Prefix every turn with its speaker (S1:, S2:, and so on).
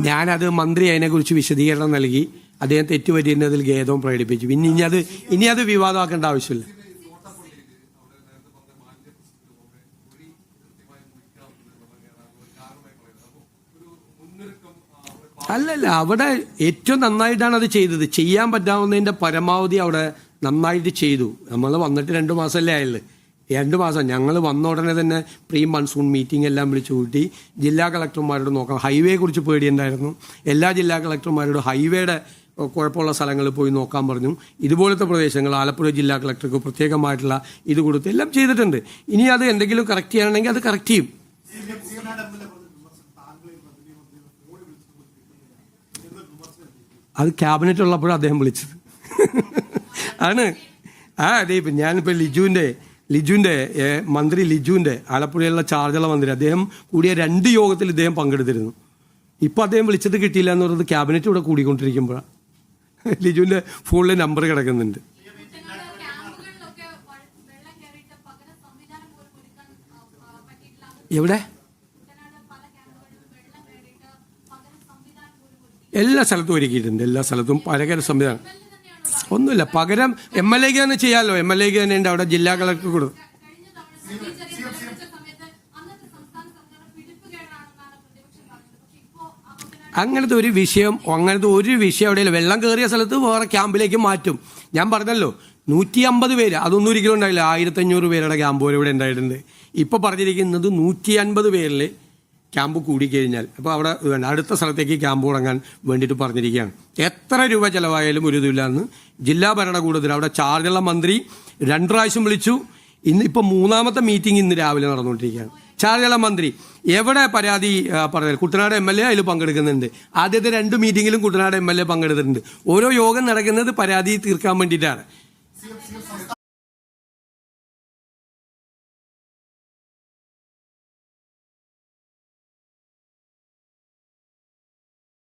S1: ഞാനത് മന്ത്രി അതിനെക്കുറിച്ച് വിശദീകരണം നൽകി. അദ്ദേഹം തെറ്റുപറ്റിയതിൽ ഖേദവും പ്രകടിപ്പിച്ചു. പിന്നെ ഇനി അത് വിവാദമാക്കേണ്ട ആവശ്യമില്ല. അല്ലല്ല, അവിടെ ഏറ്റവും നന്നായിട്ടാണ് അത് ചെയ്തത്. ചെയ്യാൻ പറ്റാവുന്നതിൻ്റെ പരമാവധി അവിടെ നന്നായിട്ട് ചെയ്തു. നമ്മൾ വന്നിട്ട് 2 മാസമല്ലേ ആയുള്ളൂ. 2 മാസം ഞങ്ങൾ വന്ന ഉടനെ തന്നെ പ്രീ മൺസൂൺ മീറ്റിംഗ് എല്ലാം വിളിച്ചു കൂട്ടി. ജില്ലാ കളക്ടർമാരോട് നോക്കാം. ഹൈവേയെക്കുറിച്ച് പേടിയുണ്ടായിരുന്നു. എല്ലാ ജില്ലാ കളക്ടർമാരോട് ഹൈവേയുടെ കുഴപ്പമുള്ള സ്ഥലങ്ങളിൽ പോയി നോക്കാൻ പറഞ്ഞു. ഇതുപോലത്തെ പ്രദേശങ്ങൾ ആലപ്പുഴ ജില്ലാ കളക്ടർക്ക് പ്രത്യേകമായിട്ടുള്ള ഇത് കൊടുത്ത് എല്ലാം ചെയ്തിട്ടുണ്ട്. ഇനി അത് എന്തെങ്കിലും കറക്റ്റ് ചെയ്യണമെങ്കിൽ അത് കറക്റ്റ് ചെയ്യും. അത് ക്യാബിനറ്റ് ഉള്ളപ്പോഴും അദ്ദേഹം വിളിച്ചത് ആണ്. അതെ, ഇപ്പം ഞാനിപ്പോൾ ലിജുവിൻ്റെ മന്ത്രി ലിജുവിൻ്റെ ആലപ്പുഴയിലുള്ള ചാർജുള്ള മന്ത്രി അദ്ദേഹം കൂടിയ 2 യോഗത്തിൽ ഇദ്ദേഹം പങ്കെടുത്തിരുന്നു. ഇപ്പം അദ്ദേഹം വിളിച്ചത് കിട്ടിയില്ല എന്ന് പറയുന്നത് ക്യാബിനറ്റ് ഇവിടെ കൂടിക്കൊണ്ടിരിക്കുമ്പോഴാണ്. ലിജുവിൻ്റെ ഫോണിൽ നമ്പർ കിടക്കുന്നുണ്ട്. എവിടെ? എല്ലാ സ്ഥലത്തും ഒരുക്കിയിട്ടുണ്ട്. എല്ലാ സ്ഥലത്തും പകരം സംവിധാനം ഒന്നുമില്ല. പകരം MLA ക്ക് തന്നെ ചെയ്യാമല്ലോ. MLA ക്ക് തന്നെ ഉണ്ട്. അവിടെ ജില്ലാ കളക്ടർ കൊടുക്കും. അങ്ങനത്തെ ഒരു വിഷയം അവിടെ വെള്ളം കയറിയ സ്ഥലത്ത് വേറെ ക്യാമ്പിലേക്ക് മാറ്റും. ഞാൻ പറഞ്ഞല്ലോ 150 പേര്, അതൊന്നും ഒരിക്കലും ഉണ്ടായില്ല. 1500 പേരുടെ ക്യാമ്പ് വരെ ഇവിടെ ഉണ്ടായിട്ടുണ്ട്. ഇപ്പോൾ പറഞ്ഞിരിക്കുന്നത് 150 പേരിൽ ക്യാമ്പ് കൂടിക്കഴിഞ്ഞാൽ അപ്പോൾ അവിടെ അടുത്ത സ്ഥലത്തേക്ക് ക്യാമ്പ് തുടങ്ങാൻ വേണ്ടിയിട്ട് പറഞ്ഞിരിക്കുകയാണ്. എത്ര രൂപ ചിലവായാലും ഒരു ഇതില്ല എന്ന് ജില്ലാ ഭരണകൂടത്തിൽ അവിടെ ചാർജുള്ള മന്ത്രി 2 പ്രാവശ്യം വിളിച്ചു. ഇന്നിപ്പോൾ 3ാമത്തെ മീറ്റിംഗ് ഇന്ന് രാവിലെ നടന്നുകൊണ്ടിരിക്കുകയാണ്. ചാർജുള്ള മന്ത്രി എവിടെ പരാതി പറഞ്ഞാൽ കുട്ടനാട് MLA അതിൽ പങ്കെടുക്കുന്നുണ്ട്. ആദ്യത്തെ 2 മീറ്റിങ്ങിലും കുട്ടനാട് MLA പങ്കെടുത്തിട്ടുണ്ട്. ഓരോ യോഗം നടക്കുന്നത് പരാതി തീർക്കാൻ വേണ്ടിയിട്ടാണ്.